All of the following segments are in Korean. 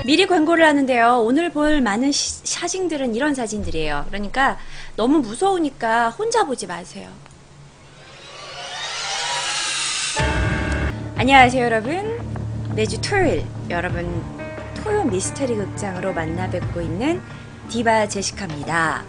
미리 광고를 하는데요. 오늘 볼 많은 사진들은 이런 사진들이에요. 그러니까 너무 무서우니까 혼자 보지 마세요. 안녕하세요, 여러분. 매주 토요일 여러분 토요 미스터리 극장으로 만나 뵙고 있는 디바 제시카입니다.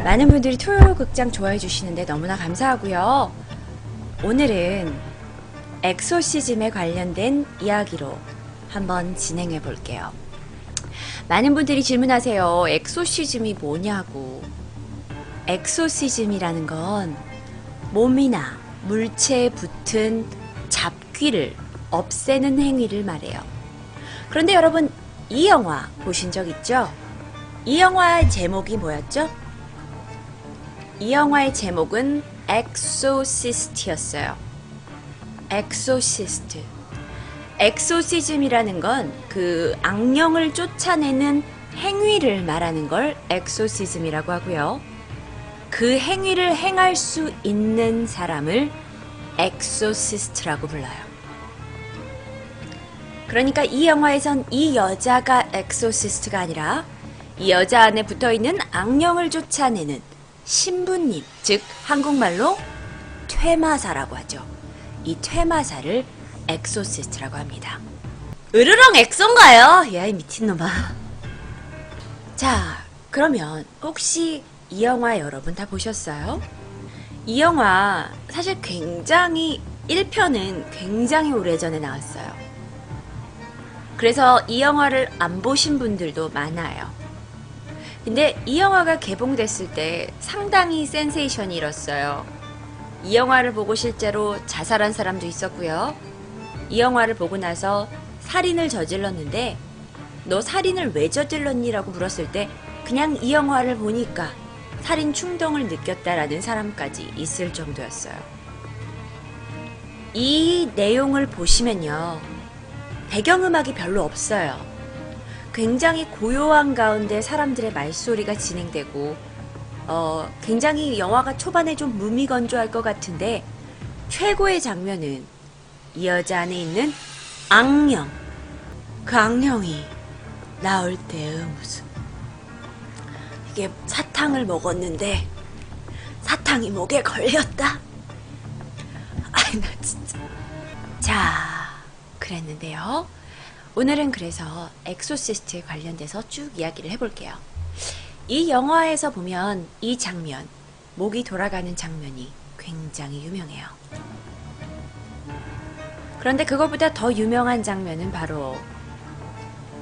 많은 분들이 토요 극장 좋아해 주시는데 너무나 감사하고요. 오늘은 엑소시즘에 관련된 이야기로 한번 진행해 볼게요. 많은 분들이 질문하세요. 엑소시즘이 뭐냐고. 엑소시즘이라는 건 몸이나 물체에 붙은 잡귀를 없애는 행위를 말해요. 그런데 여러분, 이 영화 보신 적 있죠? 이 영화의 제목이 뭐였죠? 이 영화의 제목은 엑소시스트였어요. 엑소시스트. 엑소시즘이라는 건 그 악령을 쫓아내는 행위를 말하는 걸 엑소시즘이라고 하고요. 그 행위를 행할 수 있는 사람을 엑소시스트라고 불러요. 그러니까 이 영화에선 이 여자가 엑소시스트가 아니라 이 여자 안에 붙어있는 악령을 쫓아내는 신부님, 즉 한국말로 퇴마사라고 하죠. 이 퇴마사를 엑소시스트라고 합니다. 으르렁 엑소인가요? 야, 이 미친놈아. 자, 그러면 혹시 이 영화 여러분 다 보셨어요? 이 영화 사실 굉장히 1편은 굉장히 오래전에 나왔어요. 그래서 이 영화를 안 보신 분들도 많아요. 근데 이 영화가 개봉됐을 때 상당히 센세이션이 일었어요. 이 영화를 보고 실제로 자살한 사람도 있었고요. 이 영화를 보고 나서 살인을 저질렀는데 너 살인을 왜 저질렀니라고 물었을 때 그냥 이 영화를 보니까 살인 충동을 느꼈다라는 사람까지 있을 정도였어요. 이 내용을 보시면요, 배경음악이 별로 없어요. 굉장히 고요한 가운데 사람들의 말소리가 진행되고 굉장히 영화가 초반에 좀 무미건조할 것 같은데 최고의 장면은 이 여자 안에 있는 악령. 그 악령이 나올 때의 무슨 이게 사탕을 먹었는데 사탕이 목에 걸렸다. 아이 나 진짜. 자, 그랬는데요. 오늘은 그래서 엑소시스트에 관련돼서 쭉 이야기를 해볼게요. 이 영화에서 보면 이 장면, 목이 돌아가는 장면이 굉장히 유명해요. 그런데 그거보다 더 유명한 장면은 바로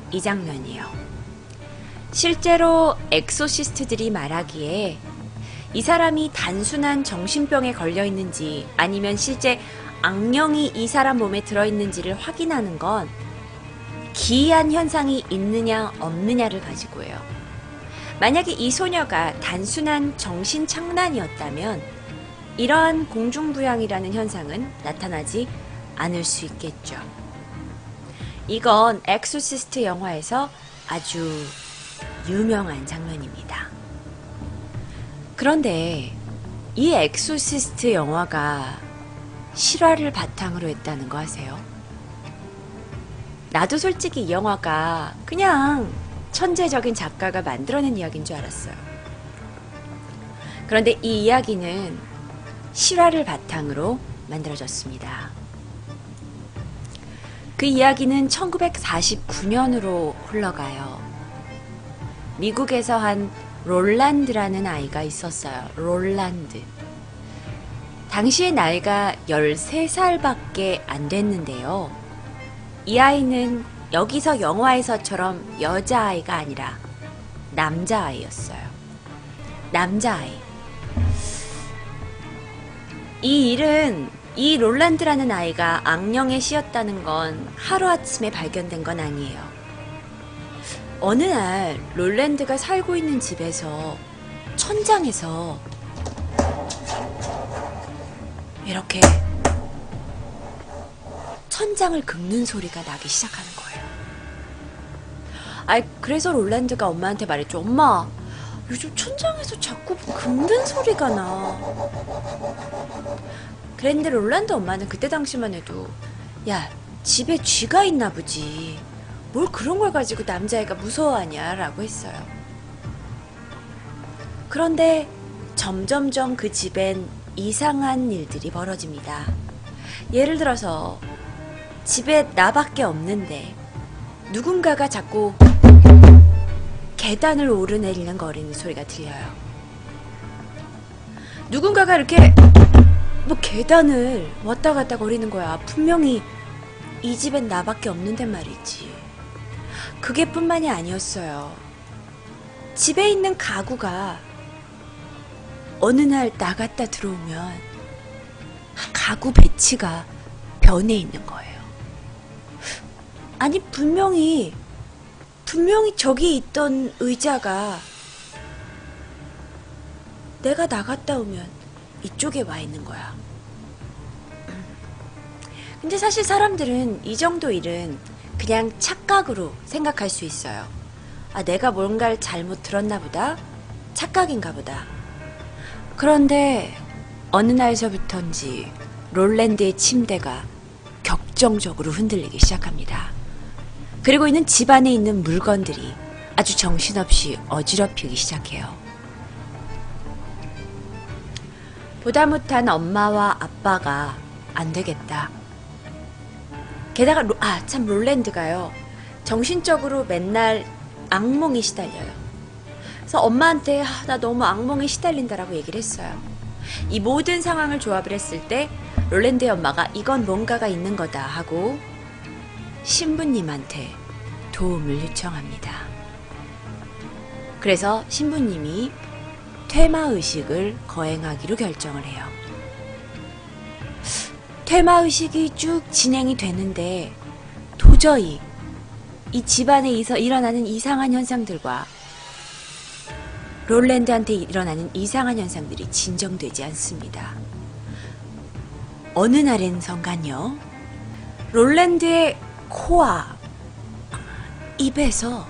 이 장면이에요. 실제로 엑소시스트들이 말하기에 이 사람이 단순한 정신병에 걸려 있는지 아니면 실제 악령이 이 사람 몸에 들어있는지를 확인하는 건 기이한 현상이 있느냐 없느냐를 가지고예요. 만약에 이 소녀가 단순한 정신착란이었다면 이러한 공중부양이라는 현상은 나타나지 않을 수 있겠죠. 이건 엑소시스트 영화에서 아주 유명한 장면입니다. 그런데 이 엑소시스트 영화가 실화를 바탕으로 했다는 거 아세요? 나도 솔직히 이 영화가 그냥 천재적인 작가가 만들어낸 이야기인 줄 알았어요. 그런데 이 이야기는 실화를 바탕으로 만들어졌습니다. 그 이야기는 1949년으로 흘러가요. 미국에서 한 롤란드라는 아이가 있었어요. 롤란드. 당시의 나이가 13살밖에 안 됐는데요. 이 아이는 여기서 영화에서처럼 여자아이가 아니라 남자아이였어요. 남자아이. 이 일은 이 롤란드라는 아이가 악령에 씌였다는 건 하루아침에 발견된 건 아니에요. 어느 날 롤란드가 살고 있는 집에서 천장에서 이렇게 천장을 긁는 소리가 나기 시작하는 거예요. 그래서 롤란드가 엄마한테 말했죠. 엄마, 요즘 천장에서 자꾸 긁는 소리가 나. 그랬는데 롤란드 엄마는 그때 당시만 해도 야, 집에 쥐가 있나 보지. 뭘 그런 걸 가지고 남자애가 무서워하냐라고 했어요. 그런데 점점점 그 집엔 이상한 일들이 벌어집니다. 예를 들어서 집에 나밖에 없는데 누군가가 자꾸 계단을 오르내리는 거리는 소리가 들려요. 누군가가 이렇게 뭐 계단을 왔다 갔다 거리는 거야. 분명히 이 집엔 나밖에 없는데 말이지. 그게 뿐만이 아니었어요. 집에 있는 가구가 어느 날 나갔다 들어오면 가구 배치가 변해 있는 거예요. 아니 분명히 저기 있던 의자가 내가 나갔다 오면 이쪽에 와 있는 거야. 근데 사실 사람들은 이 정도 일은 그냥 착각으로 생각할 수 있어요. 아, 내가 뭔가를 잘못 들었나 보다. 착각인가 보다. 그런데 어느 날서부턴지 롤랜드의 침대가 격정적으로 흔들리기 시작합니다. 그리고 이는 집 안에 있는 물건들이 아주 정신없이 어지럽히기 시작해요. 보다 못한 엄마와 아빠가 안 되겠다. 게다가 참 롤랜드가요. 정신적으로 맨날 악몽이 시달려요. 그래서 엄마한테 나 너무 악몽에 시달린다라고 얘기를 했어요. 이 모든 상황을 조합을 했을 때 롤랜드의 엄마가 이건 뭔가가 있는 거다 하고 신부님한테 도움을 요청합니다. 그래서 신부님이 퇴마의식을 거행하기로 결정을 해요. 퇴마의식이 쭉 진행이 되는데 도저히 이 집안에 일어나는 이상한 현상들과 롤랜드한테 일어나는 이상한 현상들이 진정되지 않습니다. 어느 날엔 선간요, 롤랜드의 코와 입에서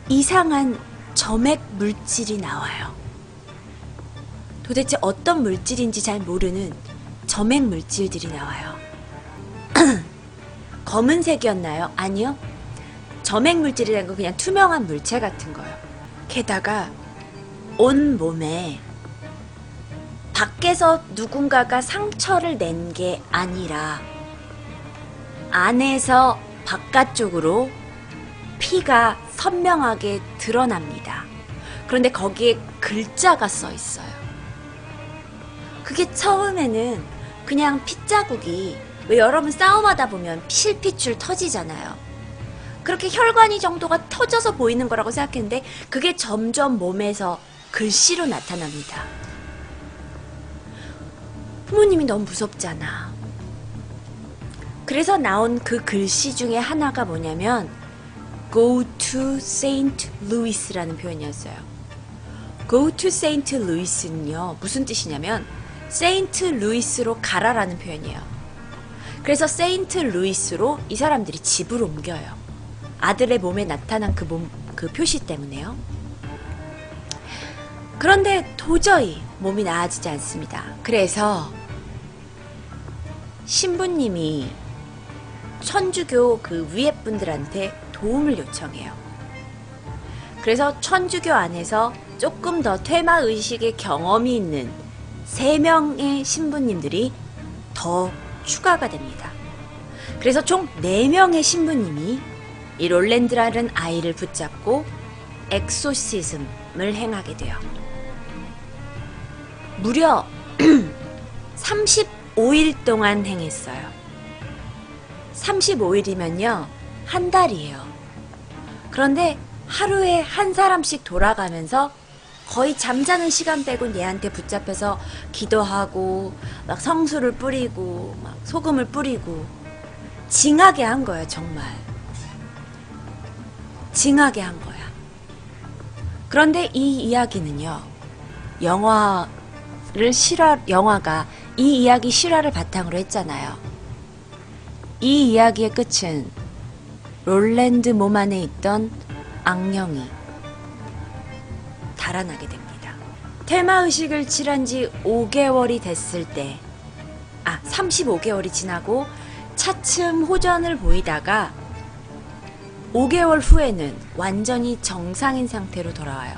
이상한 점액 물질이 나와요. 도대체 어떤 물질인지 잘 모르는 점액 물질들이 나와요. 검은색이었나요? 아니요. 점액 물질이라는 건 그냥 투명한 물체 같은 거예요. 게다가 온 몸에 밖에서 누군가가 상처를 낸 게 아니라 안에서 바깥쪽으로 피가 선명하게 드러납니다. 그런데 거기에 글자가 써 있어요. 그게 처음에는 그냥 핏자국이, 왜 여러분 싸움하다 보면 실핏줄 터지잖아요. 그렇게 혈관이 정도가 터져서 보이는 거라고 생각했는데 그게 점점 몸에서 글씨로 나타납니다. 부모님이 너무 무섭잖아. 그래서 나온 그 글씨 중에 하나가 뭐냐면 Go to Saint Louis라는 표현이었어요. Go to Saint Louis는요, 무슨 뜻이냐면 세인트 루이스로 가라라는 표현이에요. 그래서 세인트 루이스로 이 사람들이 집을 옮겨요. 아들의 몸에 나타난 그 표시 때문에요. 그런데 도저히 몸이 나아지지 않습니다. 그래서 신부님이 천주교 그 위에 분들한테 도움을 요청해요. 그래서 천주교 안에서 조금 더 퇴마의식의 경험이 있는 3명의 신부님들이 더 추가가 됩니다. 그래서 총 4명의 신부님이 이 롤랜드라는 아이를 붙잡고 엑소시즘을 행하게 돼요. 무려 35일 동안 행했어요. 35일이면요, 한 달이에요. 그런데 하루에 한 사람씩 돌아가면서 거의 잠자는 시간 빼곤 얘한테 붙잡혀서 기도하고 막 성수를 뿌리고 막 소금을 뿌리고 징하게 한 거야. 정말 징하게 한 거야. 그런데 이 이야기는요, 영화가 이 이야기 실화를 바탕으로 했잖아요. 이 이야기의 끝은 롤랜드 몸 안에 있던 악령이 달아나게 됩니다. 퇴마의식을 칠한 지 5개월이 됐을 때, 35개월이 지나고 차츰 호전을 보이다가 5개월 후에는 완전히 정상인 상태로 돌아와요.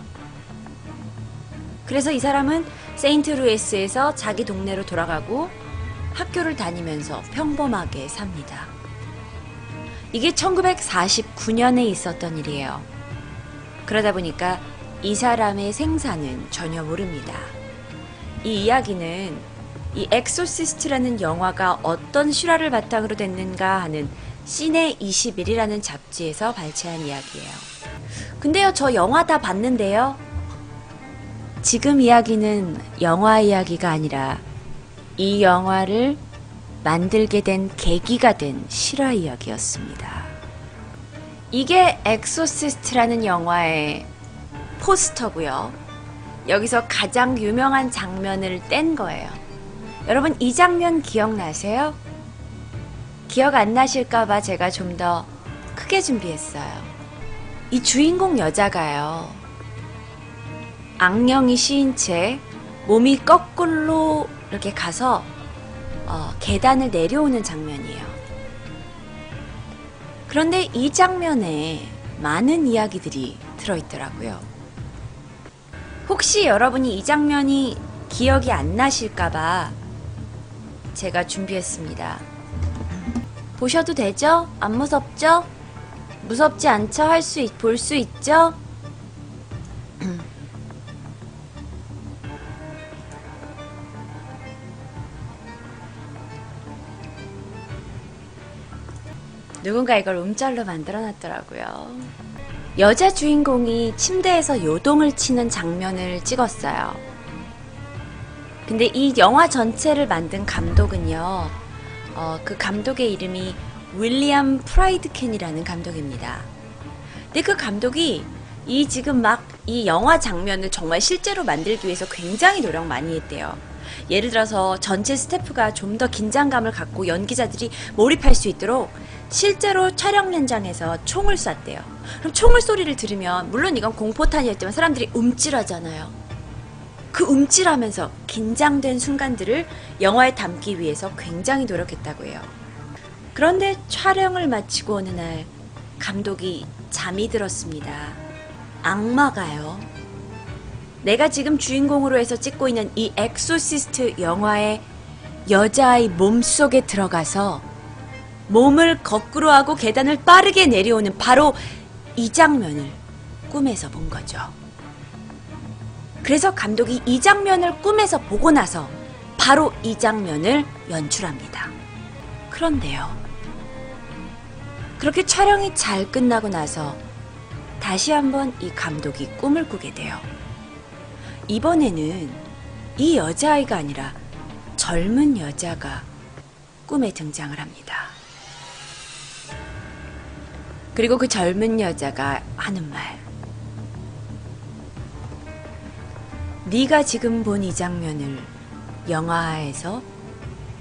그래서 이 사람은 세인트루이스에서 자기 동네로 돌아가고 학교를 다니면서 평범하게 삽니다. 이게 1949년에 있었던 일이에요. 그러다 보니까 이 사람의 생사는 전혀 모릅니다. 이 이야기는 이 엑소시스트라는 영화가 어떤 실화를 바탕으로 됐는가 하는 시네 21이라는 잡지에서 발췌한 이야기예요. 근데요, 저 영화 다 봤는데요. 지금 이야기는 영화 이야기가 아니라 이 영화를 만들게 된 계기가 된 실화 이야기였습니다. 이게 엑소시스트라는 영화의 포스터고요. 여기서 가장 유명한 장면을 뗀 거예요. 여러분, 이 장면 기억나세요? 기억 안 나실까봐 제가 좀 더 크게 준비했어요. 이 주인공 여자가요, 악령이 씌인 채 몸이 거꾸로 이렇게 가서 계단을 내려오는 장면이에요. 그런데 이 장면에 많은 이야기들이 들어있더라고요. 혹시 여러분이 이 장면이 기억이 안 나실까봐 제가 준비했습니다. 보셔도 되죠? 안 무섭죠? 무섭지 않죠? 볼 수 있죠? 누군가 이걸 움짤로 만들어 놨더라고요. 여자 주인공이 침대에서 요동을 치는 장면을 찍었어요. 근데 이 영화 전체를 만든 감독은요, 그 감독의 이름이 윌리엄 프라이드켄이라는 감독입니다. 근데 그 감독이 지금 막 이 영화 장면을 정말 실제로 만들기 위해서 굉장히 노력 많이 했대요. 예를 들어서 전체 스태프가 좀 더 긴장감을 갖고 연기자들이 몰입할 수 있도록 실제로 촬영 현장에서 총을 쐈대요. 그럼 총을 소리를 들으면, 물론 이건 공포탄이었지만 사람들이 움찔하잖아요. 그 움찔하면서 긴장된 순간들을 영화에 담기 위해서 굉장히 노력했다고 해요. 그런데 촬영을 마치고 어느 날 감독이 잠이 들었습니다. 악마가요, 내가 지금 주인공으로 해서 찍고 있는 이 엑소시스트 영화의 여자아이 몸속에 들어가서 몸을 거꾸로 하고 계단을 빠르게 내려오는 바로 이 장면을 꿈에서 본 거죠. 그래서 감독이 이 장면을 꿈에서 보고 나서 바로 이 장면을 연출합니다. 그런데요, 그렇게 촬영이 잘 끝나고 나서 다시 한번 이 감독이 꿈을 꾸게 돼요. 이번에는 이 여자아이가 아니라 젊은 여자가 꿈에 등장을 합니다. 그리고 그 젊은 여자가 하는 말, 네가 지금 본 이 장면을 영화에서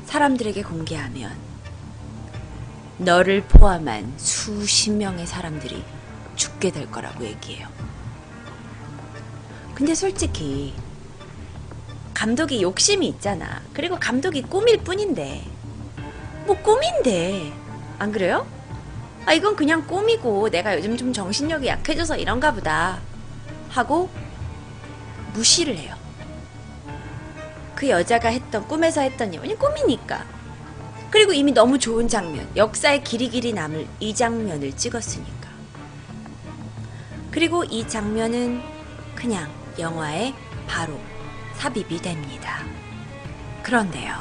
사람들에게 공개하면 너를 포함한 수십 명의 사람들이 죽게 될 거라고 얘기해요. 근데 솔직히 감독이 욕심이 있잖아. 그리고 감독이 꿈일 뿐인데, 뭐 꿈인데, 안 그래요? 이건 그냥 꿈이고 내가 요즘 좀 정신력이 약해져서 이런가 보다 하고 무시를 해요. 그 여자가 꿈에서 했던 얘기는 꿈이니까. 그리고 이미 너무 좋은 장면, 역사에 길이길이 남을 이 장면을 찍었으니까. 그리고 이 장면은 그냥 영화에 바로 삽입이 됩니다. 그런데요,